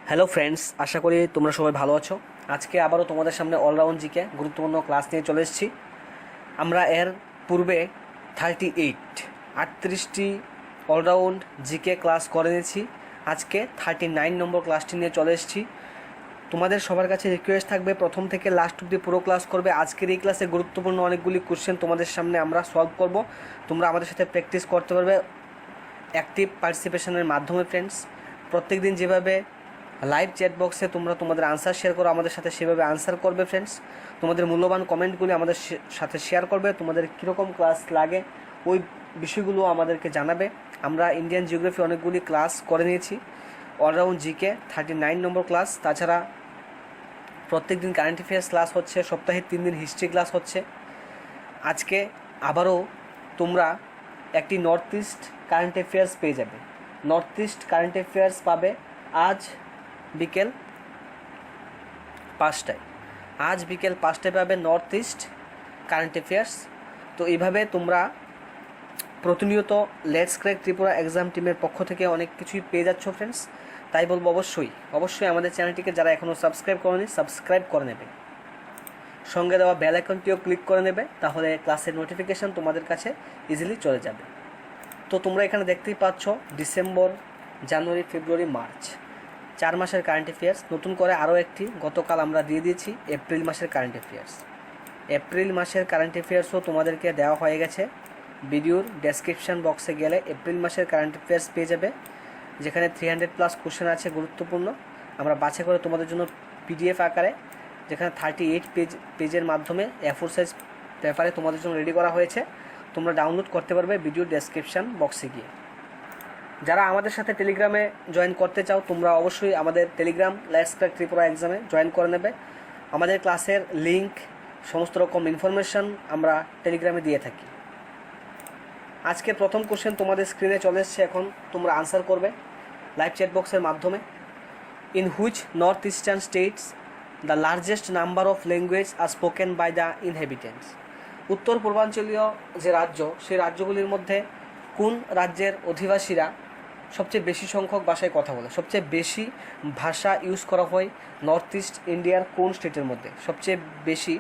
Hello friends, আশা করি তোমরা সবাই ভালো আছো। আজকে আবারও তোমাদের সামনে অলরাউন্ড জিকে গুরুত্বপূর্ণ ক্লাস নিয়ে চলে এসেছি। আমরা এর পূর্বে 38টি অলরাউন্ড জিকে ক্লাস করে নিয়েছি। আজকে 39 নম্বর ক্লাসটি নিয়ে চলে এসেছি। তোমাদের সবার কাছে রিকোয়েস্ট থাকবে প্রথম থেকে লাস্ট অব্দি পুরো ক্লাস করবে। আজকের এই ক্লাসে গুরুত্বপূর্ণ অনেকগুলি কোশ্চেন তোমাদের সামনে আমরা সলভ করব। তোমরা আমাদের সাথে প্র্যাকটিস করতে পারবে অ্যাক্টিভ পার্টিসিপেশনের মাধ্যমে। ফ্রেন্ডস, প্রত্যেক দিন যেভাবে লাইভ চ্যাট বক্সে তোমরা তোমাদের আনসার শেয়ার করো, আমাদের সাথে সেভাবে আনসার করবে। ফ্রেন্ডস, তোমাদের মূল্যবান কমেন্টগুলি আমাদের সাথে শেয়ার করবে। তোমাদের কীরকম ক্লাস লাগে ওই বিষয়গুলো আমাদেরকে জানাবে। আমরা ইন্ডিয়ান জিওগ্রাফি অনেকগুলি ক্লাস করে নিয়েছি, অলরাউন্ড জিকে 39 নম্বর ক্লাস। তাছাড়া প্রত্যেক দিন কারেন্ট অ্যাফেয়ার্স ক্লাস হচ্ছে, সপ্তাহে 3 দিন হিস্ট্রি ক্লাস হচ্ছে। আজকে আবারও তোমরা একটি নর্থ ইস্ট কারেন্ট অ্যাফেয়ার্স পেয়ে যাবে। নর্থ ইস্ট কারেন্ট অ্যাফেয়ার্স পাবে আজ বিকেল 5টায়। আজ বিকেল 5টায় পাবে নর্থ ইস্ট কারেন্ট অ্যাফেয়ার্স। তো এইভাবে তোমরা প্রতিনিয়ত লেটস ক্র্যাক ত্রিপুরা এক্সাম টিমের পক্ষ থেকে অনেক কিছুই পেয়ে যাচ্ছ। ফ্রেন্ডস, তাই বলবো অবশ্যই আমাদের চ্যানেলটিকে যারা এখনও সাবস্ক্রাইব করেনি সাবস্ক্রাইব করে নেবে, সঙ্গে দেওয়া বেল আইকনটিও ক্লিক করে নেবে, তাহলে ক্লাসের নোটিফিকেশান তোমাদের কাছে ইজিলি চলে যাবে। তো তোমরা এখানে দেখতেই পাচ্ছ ডিসেম্বর, জানুয়ারি, ফেব্রুয়ারি, মার্চ 4 মাসের কারেন্ট অ্যাফেয়ার্স। নতুন করে আরও একটি গতকাল আমরা দিয়ে দিয়েছি এপ্রিল মাসের কারেন্ট অ্যাফেয়ার্স। এপ্রিল মাসের কারেন্ট অ্যাফেয়ার্সও তোমাদেরকে দেওয়া হয়ে গেছে। ভিডিওর ডেসক্রিপশান বক্সে গেলে এপ্রিল মাসের কারেন্ট অ্যাফেয়ার্স পেয়ে যাবে, যেখানে 300+ কোশ্চেন আছে গুরুত্বপূর্ণ। আমরা বাছাই করে তোমাদের জন্য পিডিএফ আকারে, যেখানে 38 পেজের মাধ্যমে A4 সাইজ পেপারে তোমাদের জন্য রেডি করা হয়েছে। তোমরা ডাউনলোড করতে পারবে ভিডিও ডেসক্রিপশান বক্সে গিয়ে। যারা আমাদের সাথে টেলিগ্রামে জয়েন করতে চাও তোমরা অবশ্যই আমাদের টেলিগ্রাম লেটস ক্র্যাক ত্রিপুরা এক্সামে জয়েন করে নেবে। আমাদের ক্লাসের লিঙ্ক, সমস্ত রকম ইনফরমেশান আমরা টেলিগ্রামে দিয়ে থাকি। আজকে প্রথম কোশ্চেন তোমাদের স্ক্রিনে চলে এসছে, এখন তোমরা আনসার করবে লাইভ চ্যাট বক্সের মাধ্যমে। In which North Eastern states the largest number of language are spoken by the inhabitants? উত্তর পূর্বাঞ্চলীয় যে রাজ্য, সেই রাজ্যগুলির মধ্যে কোন রাজ্যের অধিবাসীরা সবচেয়ে বেশি সংখ্যক ভাষায় কথা বলে? সবচেয়ে বেশি ভাষা ইউজ করা হয় নর্থ ইস্ট ইন্ডিয়ার কোন স্টেটের মধ্যে? সবচেয়ে বেশি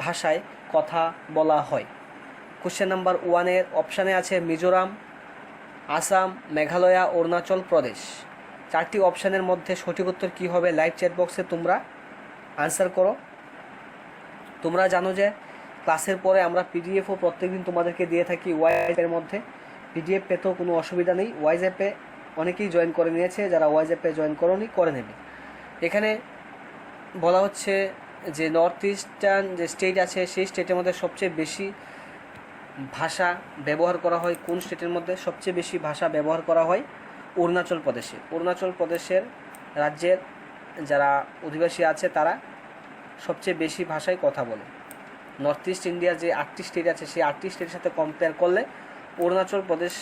ভাষায় কথা বলা হয়। কোশ্চেন নাম্বার 1-এর অপশানে আছে মিজোরাম, আসাম, মেঘালয়া, অরুণাচল প্রদেশ। 4টি অপশানের মধ্যে সঠিক উত্তর কী হবে? লাইভ চ্যাট বক্সে তোমরা আনসার করো। তোমরা জানো যে ক্লাসের পরে আমরা পিডিএফও প্রত্যেকদিন তোমাদেরকে দিয়ে থাকি ওয়াইজের মধ্যে। পিডিএফ পেতেও কোনো অসুবিধা নেই, ওয়াইজ অ্যাপে অনেকেই জয়েন করে নিয়েছে, যারা ওয়াইজ অ্যাপে জয়েন করোনি করে নেবে। এখানে বলা হচ্ছে যে নর্থ ইস্টার্ন যে স্টেট আছে সেই স্টেটের মধ্যে সবচেয়ে বেশি ভাষা ব্যবহার করা হয় কোন স্টেটের মধ্যে? সবচেয়ে বেশি ভাষা ব্যবহার করা হয় অরুণাচল প্রদেশে। অরুণাচল প্রদেশের রাজ্যের যারা অধিবাসী আছে তারা সবচেয়ে বেশি ভাষায় কথা বলে। নর্থ ইস্ট ইন্ডিয়ার যে 8টি স্টেট আছে সেই 8টি স্টেটের সাথে কম্পেয়ার করলে অরুণাচল প্রদেশ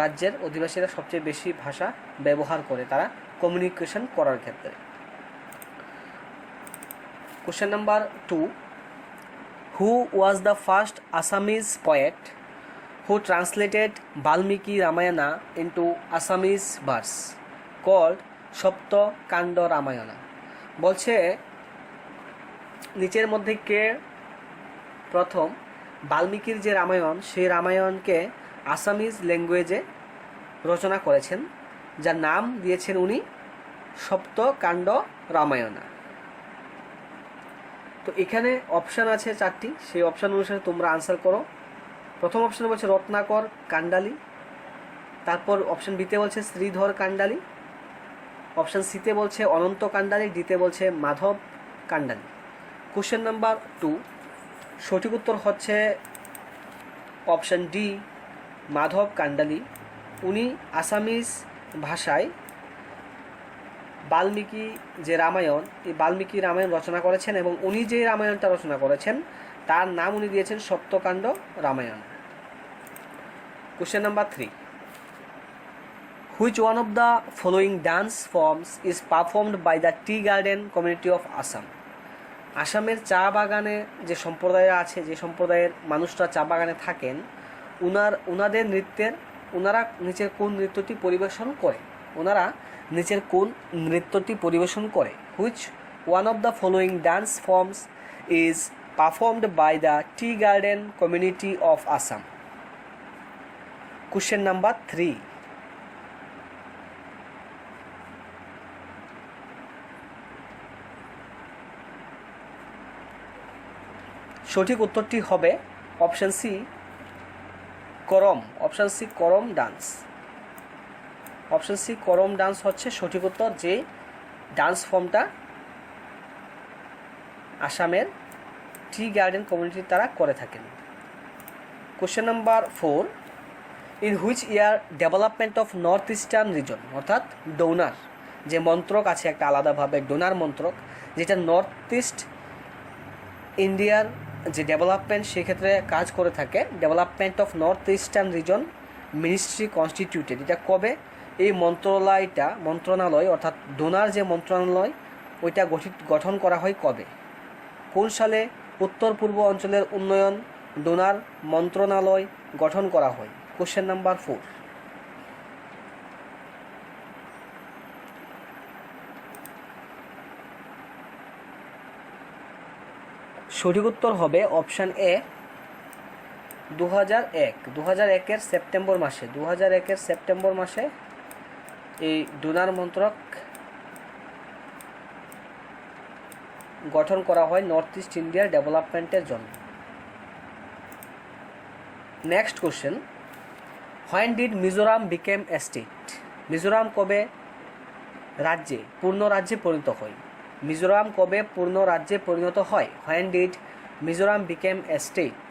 রাজ্যের অধিবাসীরা সবচেয়ে বেশি ভাষা ব্যবহার করে তারা কমিউনিকেশন করার ক্ষেত্রে। Question number 2, who was the first Assamese poet who translated Valmiki Ramayana into Assamese verse called Saptakanda Ramayana? বলছে নিচের মধ্যে কে প্রথম বাল্মীকির যে রামায়ণ সেই রামায়ণকে আসামিজ ল্যাঙ্গুয়েজে রচনা করেছেন, যার নাম দিয়েছেন উনি সপ্তকাণ্ড রামায়ণা? তো এখানে অপশান আছে 4টি, সেই অপশান অনুসারে তোমরা আনসার করো। প্রথম অপশানে বলছে রত্নাকর কান্ডালি, তারপর অপশান বিতে বলছে শ্রীধর কান্ডালি, অপশান সিতে বলছে অনন্ত কান্ডালি, ডিতে বলছে মাধব কান্ডালি। কোশ্চেন নাম্বার 2, সঠিক উত্তর হচ্ছে অপশান ডি, মাধব কান্ডালি। উনি আসামিজ ভাষায় বাল্মীকি যে রামায়ণ, এই বাল্মীকি রামায়ণ রচনা করেছেন এবং উনি যে রামায়ণটা রচনা করেছেন তার নাম উনি দিয়েছেন Saptakanda Ramayana. Question number 3, which one of the following dance forms is performed by the tea garden community of Assam? আসামের চা বাগানে যে সম্প্রদায়রা আছে, যে সম্প্রদায়ের মানুষরা চা বাগানে থাকেন, ওনাদের নৃত্যের ওনারা নিচের কোন নৃত্যটি পরিবেশন করে? ওনারা নিচের কোন নৃত্যটি পরিবেশন করে? Which one of the following dance forms is performed by the tea garden community of Assam? Question number 3। সঠিক উত্তরটি হবে option C Karam. Option C Karam dance. Option C Karam dance হচ্ছে সঠিক উত্তর, যে ডান্স ফর্মটা আসামের টি গার্ডেন কমিউনিটি তারা করে থাকেন। Question number 4। In which year development of north eastern reason, অর্থাৎ ডোনার যে মন্ত্রক আছে একটা আলাদাভাবে ডোনার মন্ত্রক, যেটা নর্থ ইস্ট ইন্ডিয়ার যে ডেভেলপমেন্ট সেক্ষেত্রে কাজ করে থাকে, development of north eastern reason ministry constituted, এটা কবে এই মন্ত্রণালয় অর্থাৎ ডোনার যে মন্ত্রণালয় ওইটা গঠন করা হয় কবে? কোন সালে উত্তর পূর্ব অঞ্চলের উন্নয়ন ডোনার মন্ত্রণালয় গঠন করা হয়? Question number 4। সঠিক উত্তর হবে অপশান এ 2001। 2001-এর সেপ্টেম্বর মাসে 2001-এর সেপ্টেম্বর মাসে এই ডোনার মন্ত্রক গঠন করা হয় নর্থ ইস্ট ইন্ডিয়ার ডেভেলপমেন্টের জন্য। Next question, when did Mizoram become a state? Mizoram কবে পূর্ণ রাজ্যে পরিণত হয়? মিজোরাম কবে পূর্ণ রাজ্যে পরিণত হয়? When did Mizoram become a state?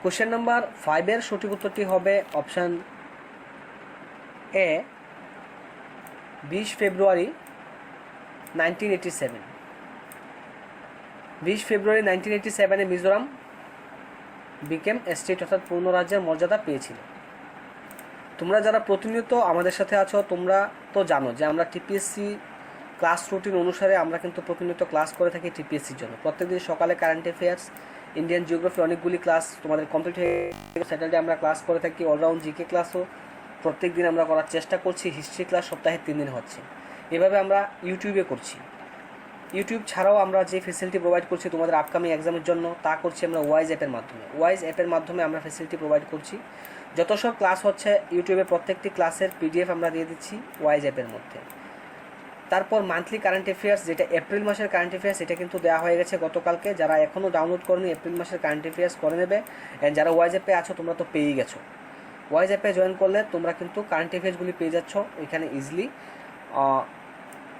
Question number 5-এর সঠিক উত্তরটি হবে অপশান এ 20 ফেব্রুয়ারি 1987। 20 ফেব্রুয়ারি 1987-এ মিজোরাম বিকেম এ স্টেট অর্থাৎ পূর্ণ রাজ্যের মর্যাদা পেয়েছিল। তোমরা যারা প্রতিনিয়ত আমাদের সাথে আছো তোমরা তো জানো যে আমরা টিপিএসসি ক্লাস রুটিন অনুসারে আমরা কিন্তু প্রতিনিয়ত ক্লাস করে থাকি টিপিএসসির জন্য। প্রত্যেকদিন সকালে কারেন্ট অ্যাফেয়ার্স, ইন্ডিয়ান জিওগ্রাফি অনেকগুলি ক্লাস তোমাদের কমপ্লিট হয়ে গেছে। স্যাটারডে আমরা ক্লাস করে থাকি, অলরাউন্ড জিকে ক্লাসও প্রত্যেক দিন আমরা করার চেষ্টা করছি। হিস্ট্রি ক্লাস সপ্তাহে 3 দিন হচ্ছে। এভাবে আমরা ইউটিউবে করছি। ইউটিউব ছাড়াও আমরা যে ফেসিলিটি প্রোভাইড করছি তোমাদের আপকামিং এক্সামের জন্য তা করছি আমরা ওয়াইজ অ্যাপের মাধ্যমে। ওয়াইজ অ্যাপের মাধ্যমে আমরা ফেসিলিটি প্রোভাইড করছি। যত সব ক্লাস হচ্ছে ইউটিউবে প্রত্যেকটি ক্লাসের পিডিএফ আমরা দিয়ে দিচ্ছি ওয়াইজ অ্যাপের মধ্যে। তারপর মান্থলি কারেন্ট অ্যাফেয়ার্স, যেটা এপ্রিল মাসের কারেন্ট অ্যাফেয়ার্স, এটা কিন্তু দেওয়া হয়ে গেছে গতকালকে। যারা এখনও ডাউনলোড করেনি এপ্রিল মাসের কারেন্ট অ্যাফেয়ার্স করে নেবে। অ্যান্ড যারা ওয়াইজ অ্যাপে আছো তোমরা তো পেয়েই গেছো। ওয়াইজ অ্যাপে জয়েন করলে তোমরা কিন্তু কারেন্ট অ্যাফেয়ার্সগুলি পেয়ে যাচ্ছ এখানে ইজিলি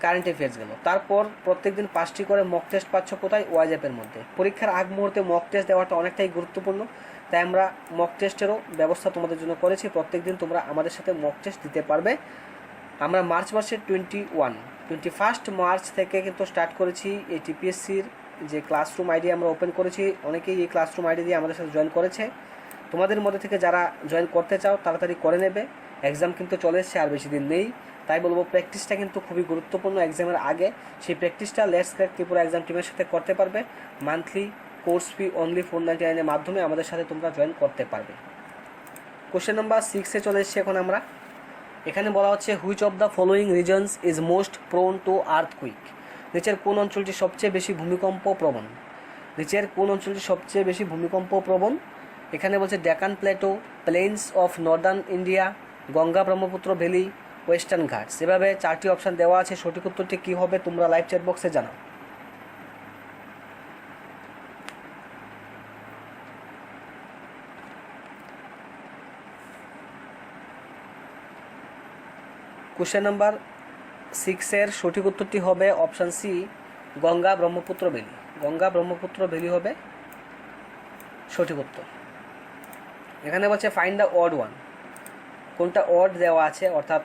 কারেন্ট অ্যাফেয়ার্সগুলো। তারপর প্রত্যেকদিন 5টি করে মক টেস্ট পাচ্ছ কোথায়? ওয়াইজ অ্যাপের মধ্যে। পরীক্ষার আগ মুহূর্তে মক টেস্ট দেওয়াটা অনেকটাই গুরুত্বপূর্ণ, তাই আমরা মক টেস্টেরও ব্যবস্থা তোমাদের জন্য করেছি। প্রত্যেকদিন তোমরা আমাদের সাথে মক টেস্ট দিতে পারবে। আমরা মার্চ মাসের 21 মার্চ থেকে কিন্তু স্টার্ট করেছি এই টিপিএসসির যে ক্লাসরুম আইডি আমরা ওপেন করেছি। অনেকেই এই ক্লাসরুম আইডি দিয়ে আমাদের সাথে জয়েন করেছে। তোমাদের মধ্যে থেকে যারা জয়েন করতে চাও তাড়াতাড়ি করে নেবে। এক্সাম কিন্তু চলে এসছে, আর বেশি দিন নেই। তাই বলবো প্র্যাকটিসটা কিন্তু খুবই গুরুত্বপূর্ণ এক্সামের আগে। সেই প্র্যাকটিসটা লেটস ক্র্যাক ত্রিপুরা এক্সাম টিমের সাথে করতে পারবে। মান্থলি কোর্স ফি অনলি 499-এর মাধ্যমে আমাদের সাথে তোমরা জয়েন করতে পারবে। কোশ্চেন নাম্বার 6-এ চলে এসেছি এখন আমরা। এখানে বলা হচ্ছে which of the following reasons is most prone two earthquake? নিচের কোন অঞ্চলটি সবচেয়ে বেশি ভূমিকম্প প্রবণ? নিচের কোন অঞ্চলটি সবচেয়ে বেশি ভূমিকম্প প্রবণ? এখানে বলছে Deccan Plato, planes of Northern India, Ganga Brahmaputra valley, western Ghats. এভাবে 4টি অপশান দেওয়া আছে। সঠিক উত্তরটি কী হবে তোমরা লাইভ চ্যাট বক্সে জানাও। কোশ্চেন নাম্বার 6-এর সঠিক উত্তরটি হবে option C Ganga Brahmaputra valley. Ganga Brahmaputra valley হবে সঠিক উত্তর। এখানে বলছে ফাইন্ড দ্য অড ওয়ান। কোনটা অড দেওয়া আছে অর্থাৎ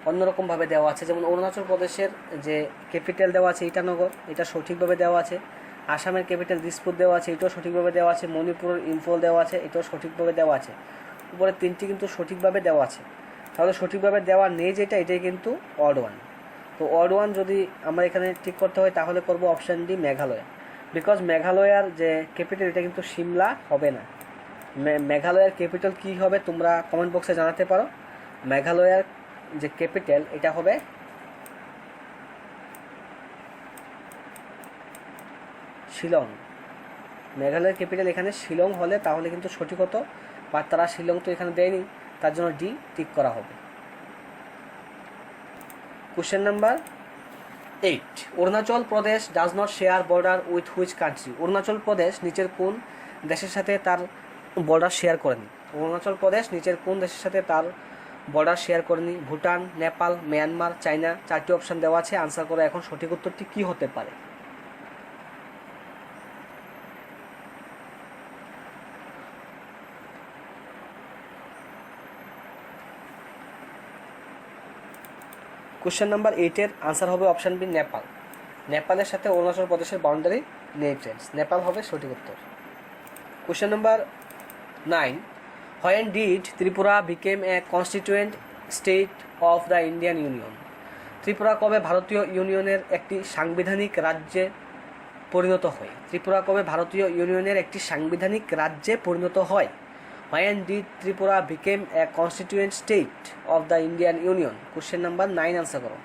অন্যরকমভাবে দেওয়া আছে, যেমন অরুণাচল প্রদেশের যে ক্যাপিটাল দেওয়া আছে ইটানগর, এটা সঠিকভাবে দেওয়া আছে। আসামের ক্যাপিটাল দিসপুর দেওয়া আছে, এটাও সঠিকভাবে দেওয়া আছে। মণিপুরের ইম্ফল দেওয়া আছে, এটাও সঠিকভাবে দেওয়া আছে। উপরে 3টি কিন্তু সঠিকভাবে দেওয়া আছে। তাহলে সঠিকভাবে দেওয়া নেই যেটা, এটাই কিন্তু অড ওয়ান। তো অড ওয়ান যদি আমরা এখানে ঠিক করতে হয় তাহলে করব অপশান ডি মেঘালয়। বিকজ মেঘালয়ার যে ক্যাপিটাল এটা কিন্তু সিমলা হবে না। মেঘালয়ার ক্যাপিটাল কী হবে তোমরা কমেন্ট বক্সে জানাতে পারো। মেঘালয়ার যে ক্যাপিটাল এটা হবে শিলং। মেঘালয়ের ক্যাপিটাল এখানে শিলং হলে তাহলে কিন্তু সঠিক হতো, বা তারা শিলং তো এখানে দেয়নি, তার জন্য ডি টিক করা হবে। Question number 8, Arunachal Pradesh does not share border with which country? Arunachal Pradesh নিচের কোন দেশের সাথে তার বর্ডার শেয়ার করেনি? অরুণাচল প্রদেশ নিচের কোন দেশের সাথে তার বর্ডার শেয়ার করেনি? Bhutan, Nepal, Myanmar, China. 4টি অপশান দেওয়া আছে, আনসার করো এখন সঠিক উত্তরটি কী হতে পারে। কোশ্চেন নাম্বার 8-এর আনসার হবে অপশান বি, নেপাল। নেপালের সাথে অরুণাচল প্রদেশের বাউন্ডারি নেই ফ্রেন্ডস, নেপাল হবে সঠিক উত্তর। Question number 9, when did Tripura became A constituent state of the Indian union? Tripura কবে ভারতীয় ইউনিয়নের একটি সাংবিধানিক রাজ্যে পরিণত হয়? ত্রিপুরা কবে ভারতীয় ইউনিয়নের একটি সাংবিধানিক রাজ্যে পরিণত হয়? When did Tripura became A constituent state of the Indian union? Question number 9 answer করো।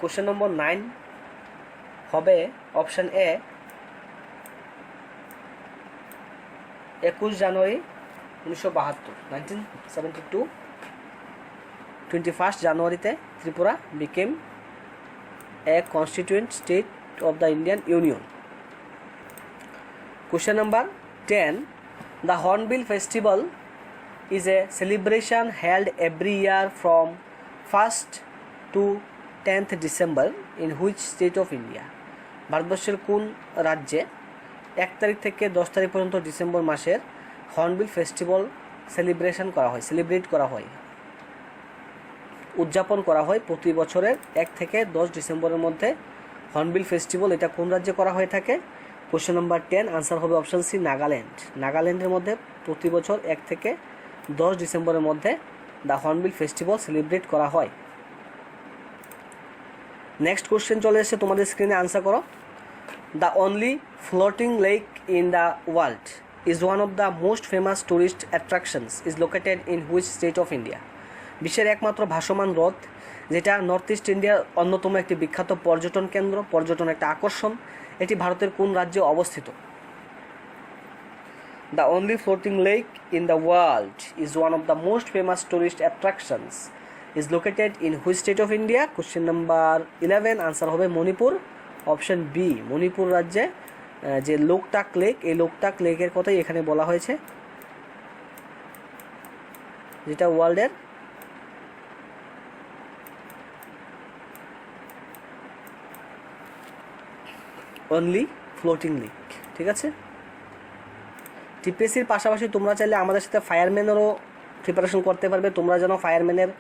কোশ্চেন নম্বর 9 হবে অপশান এ, 21 জানুয়ারি 1972, 1972, 21 জানুয়ারিতে Tripura became a constituent state of the Indian Union. Question number 10, the Hornbill Festival is a celebration held every year from 1st to 10th December in which state of India? ভারতবর্ষের কোন রাজ্যে 1 তারিখ থেকে 10 তারিখ পর্যন্ত December মাসের hornbill festival celebrate করা হয়, উদযাপন করা হয় প্রতি বছরের 1 থেকে 10 ডিসেম্বরের মধ্যে? হর্নবিল ফেস্টিভ্যাল এটা কোন রাজ্যে করা হয়ে থাকে? কোশ্চেন নাম্বার 10 আনসার হবে অপশান সি, নাগাল্যান্ড। নাগাল্যান্ডের মধ্যে প্রতি বছর 1 থেকে 10 ডিসেম্বরের মধ্যে দ্য হর্নবিল ফেস্টিভ্যাল সেলিব্রেট করা হয়। নেক্সট কোশ্চেন চলে এসেছে তোমাদের স্ক্রিনে, আনসার করো। The only floating lake in the world is one of the most famous tourist attractions is located in which state of India? বিশ্বের একমাত্র ভাসমান হ্রদ যেটা নর্থ ইস্ট ইন্ডিয়ার অন্যতম একটি বিখ্যাত পর্যটন কেন্দ্র, পর্যটন একটা আকর্ষণ, এটি ভারতের কোন রাজ্যে অবস্থিত? The only floating lake in the world is one of the most famous tourist attractions is located in which state of India? Question number 11 answer হবে মণিপুর, অপশন বি। মণিপুর রাজ্যে যে লোকটাক লেক, এই লোকটাক লেকের কথাই এখানে বলা হয়েছে, যেটা ওয়ার্ল্ডের অনলি ফ্লোটিং লেক। ঠিক আছে, টিপিএসসির পাশাপাশি তোমরা চাইলে আমাদের সাথে ফায়ারম্যানেরও প্রিপারেশন করতে পারবে। তোমরা যেন ফায়ারম্যানের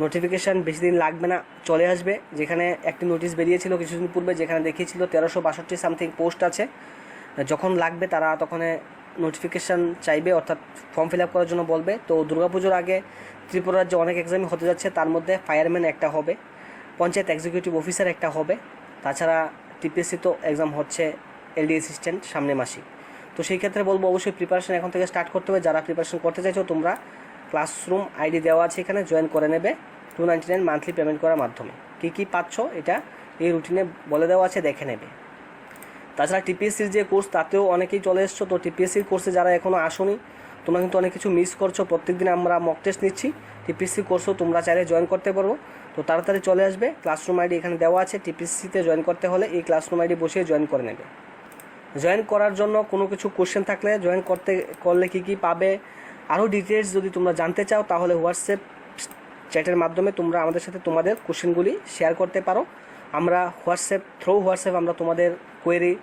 নোটিফিকেশান বেশি দিন লাগবে না, চলে আসবে। যেখানে একটি নোটিশ বেরিয়েছিল কিছুদিন পূর্বে, যেখানে দেখিয়েছিল 1362 সামথিং পোস্ট আছে। যখন লাগবে তারা তখন নোটিফিকেশান চাইবে, অর্থাৎ ফর্ম ফিল আপ করার জন্য বলবে। তো দুর্গাপুজোর আগে ত্রিপুরা রাজ্যে অনেক এক্সামই হতে যাচ্ছে, তার মধ্যে ফায়ারম্যান একটা হবে, পঞ্চায়েত এক্সিকিউটিভ অফিসার একটা হবে, তাছাড়া টিপিএসসি তো এক্সাম হচ্ছে এলডি অ্যাসিস্ট্যান্ট সামনে মাসে। তো সেই ক্ষেত্রে বলবো অবশ্যই প্রিপারেশন এখন থেকে স্টার্ট করতে হবে। যারা প্রিপারেশন করতে চাইছো তোমরা ক্লাসরুম আইডি দেওয়া আছে এখানে, জয়েন করে নেবে 299 মান্থলি পেমেন্ট করার মাধ্যমে। কী পাচ্ছ এটা এই রুটিনে বলে দেওয়া আছে, দেখে নেবে। তাছাড়া টিপিএসসির যে কোর্স তাতেও অনেকেই চলে এসছো। তো টিপিএসসির কোর্সে যারা এখনও আসোনি তোমরা কিন্তু অনেক কিছু মিস করছো। প্রত্যেকদিন আমরা মক টেস্ট নিচ্ছি, টিপিএসসির কোর্সও তোমরা চাইলে জয়েন করতে পারবো। তো তাড়াতাড়ি চলে আসবে, ক্লাসরুম আইডি এখানে দেওয়া আছে। টিপিএসসিতে জয়েন করতে হলে এই ক্লাসরুম আইডি বসিয়ে জয়েন করে নেবে। জয়েন করার জন্য কোনো কিছু কোশ্চেন থাকলে জয়েন করলে কী পাবে, আরও ডিটেলস যদি তোমরা জানতে চাও তাহলে হোয়াটসঅ্যাপ চ্যাটের মাধ্যমে তোমরা আমাদের সাথে তোমাদের কোশ্চেনগুলি শেয়ার করতে পারো। আমরা থ্রু হোয়াটসঅ্যাপ আমরা তোমাদের কোয়েরি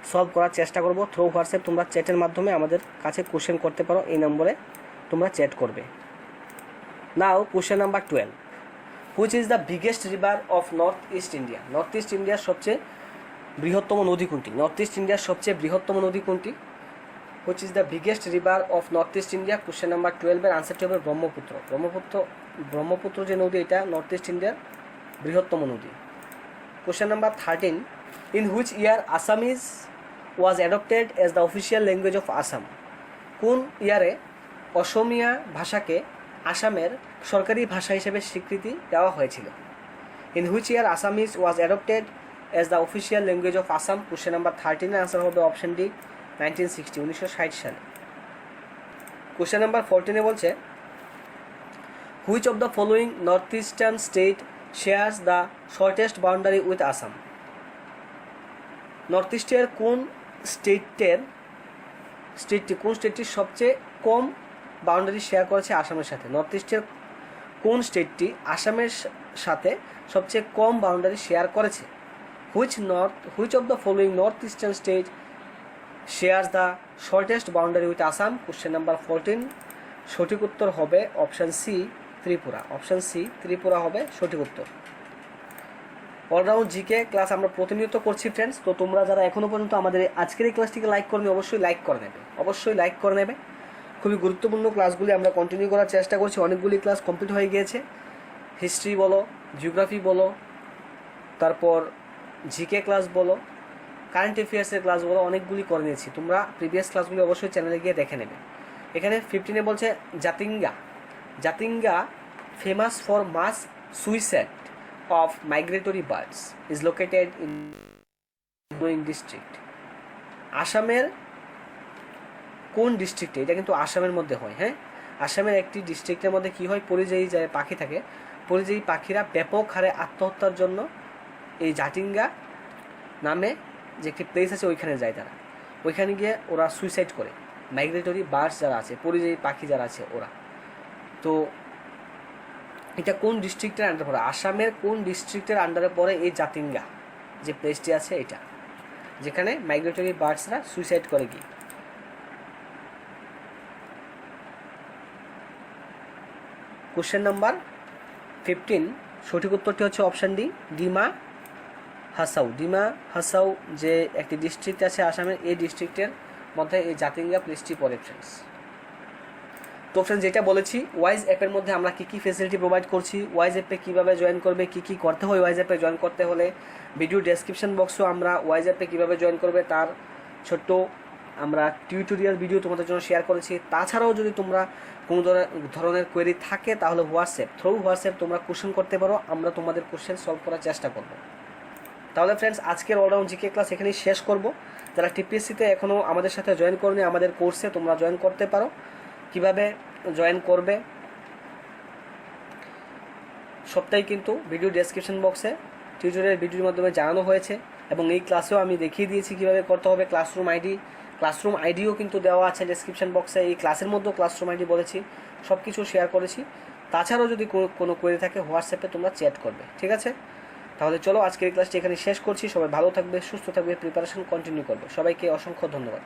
সলভ করার চেষ্টা করব। থ্রু হোয়াটসঅ্যাপ তোমরা চ্যাটের মাধ্যমে আমাদের কাছে কোশ্চেন করতে পারো, এই নম্বরে তোমরা চ্যাট করবে। Now question number 12, which is the biggest river of North East India? North East ইন্ডিয়ার সবচেয়ে বৃহত্তম নদী কোনটি? নর্থ ইস্ট ইন্ডিয়ার সবচেয়ে বৃহত্তম নদী কোনটি? Which is the biggest river of North East India? Question number 12 এর আনসারটি হবে ব্রহ্মপুত্র। ব্রহ্মপুত্র যে নদী, এটা নর্থ ইস্ট ইন্ডিয়ার বৃহত্তম নদী। Question number 13, in which year Assamese was adopted as the official language of Assam? কোন ইয়ারে অসমীয়া ভাষাকে আসামের সরকারি ভাষা হিসেবে স্বীকৃতি দেওয়া হয়েছিল? In which year Assamese was adopted as the official language of Assam? Question number 13 এর আনসার হবে অপশন ডি 1960, 1960 সালে। কোশ্চেন নাম্বার 14 বলছে, which of the following north eastern state shares the shortest boundary with Assam? North ইস্টের কোন স্টেটটি সবচেয়ে কম boundary share করেছে আসামের সাথে? নর্থ ইস্টের কোন স্টেটটি আসামের সাথে সবচেয়ে কম বাউন্ডারি শেয়ার করেছে? Which of the following north eastern state shares the shortest boundary with Assam? Question number 14, সঠিক উত্তর হবে option C Tripura. Option C Tripura হবে সঠিক উত্তর। অলরাউন্ড জিকে ক্লাস আমরা প্রতিনিয়ত করছি ফ্রেন্ডস। তো তোমরা যারা এখনও পর্যন্ত আমাদের আজকের এই ক্লাসটিকে লাইক করনি, অবশ্যই লাইক করে নেবে। খুবই গুরুত্বপূর্ণ ক্লাসগুলি আমরা কন্টিনিউ করার চেষ্টা করছি। অনেকগুলি ক্লাস কমপ্লিট হয়ে গিয়েছে, হিস্ট্রি বলো, জিওগ্রাফি বলো, তারপর জিকে ক্লাস বলো, কারেন্ট অ্যাফেয়ার্সের ক্লাস বলো, অনেকগুলি করে নিয়েছি। তোমরা প্রিভিয়াস ক্লাসগুলি অবশ্যই চ্যানেলে গিয়ে দেখে নেবে। এখানে 15 বলছে, Jatinga famous for mass suicide of migratory birds is located in following district? আসামের কোন ডিস্ট্রিক্টে? এটা কিন্তু আসামের মধ্যে হয়। হ্যাঁ, আসামের একটি ডিস্ট্রিক্টের মধ্যে কি হয়, পরিযায়ী যে পাখি থাকে, পরিযায়ী পাখিরা ব্যাপক হারে আত্মহত্যার জন্য এই জাতিঙ্গা নামে যে একটি প্লেস আছে ওইখানে যায় তারা। ওইখানে গিয়ে ওরা সুইসাইড করে, মাইগ্রেটরি বার্ডস যারা আছে, পরিযায়ী পাখি যারা আছে ওরা। তো এটা কোন ডিস্ট্রিক্টের আন্ডারে পড়ে? আসামের কোন ডিস্ট্রিক্টের আন্ডারে পড়ে এই জাতিঙ্গা যে প্লেসটি আছে এটা, যেখানে মাইগ্রেটরি বার্ডসরা সুইসাইড করে গিয়ে? কোশ্চেন নাম্বার 15, সঠিক উত্তরটি হচ্ছে অপশান ডি ডিমা হাসাও যে একটি ডিস্ট্রিক্ট আছে আসামের, এই ডিস্ট্রিক্টের মধ্যে এই জাতিঙ্গা প্লেসটি পড়ে ফ্রেন্ডস। তো ফ্রেন্ডস, যেটা বলেছি ওয়াইজ অ্যাপের মধ্যে আমরা কী কী ফেসিলিটি প্রোভাইড করছি, ওয়াইজ অ্যাপে কীভাবে জয়েন করবে, কী করতে হয় ওয়াইজ অ্যাপে জয়েন করতে হলে, ভিডিও ডেসক্রিপশন বক্সেও আমরা ওয়াইজ অ্যাপে কীভাবে জয়েন করবে তার ছোট্ট আমরা টিউটোরিয়াল ভিডিও তোমাদের জন্য শেয়ার করেছি। তাছাড়াও যদি তোমরা কোনো ধরনের কোয়েরি থাকে তাহলে হোয়াটসঅ্যাপ তোমরা কোশ্চেন করতে পারো, আমরা তোমাদের কোশ্চেন সলভ করার চেষ্টা করব। তাহলে ফ্রেন্ডস, আজকের অলরাউন্ড জিকে ক্লাস এখানেই শেষ করব। যারা টিপিএসসিতে এখনও আমাদের সাথে জয়েন করনি আমাদের কোর্সে, তোমরা জয়েন করতে পারো। কিভাবে জয়েন করবে সবটাই কিন্তু ভিডিও ডেসক্রিপশন বক্সে টিউটোরিয়াল ভিডিওর মাধ্যমে জানানো হয়েছে, এবং এই ক্লাসেও আমি দেখিয়ে দিয়েছি কীভাবে করতে হবে। ক্লাসরুম আইডিও কিন্তু দেওয়া আছে ডেসক্রিপশন বক্সে। এই ক্লাসের মধ্যেও ক্লাসরুম আইডি বলেছি, সব কিছু শেয়ার করেছি। তাছাড়াও যদি কোনো কোয়েরি থাকে হোয়াটসঅ্যাপে তোমরা চ্যাট করবে, ঠিক আছে? তাহলে চলো আজকের এই ক্লাসটি এখানে শেষ করছি। সবাই ভালো থাকবে, সুস্থ থাকবে, প্রিপারেশন কন্টিনিউ করবে। সবাইকে অসংখ্য ধন্যবাদ।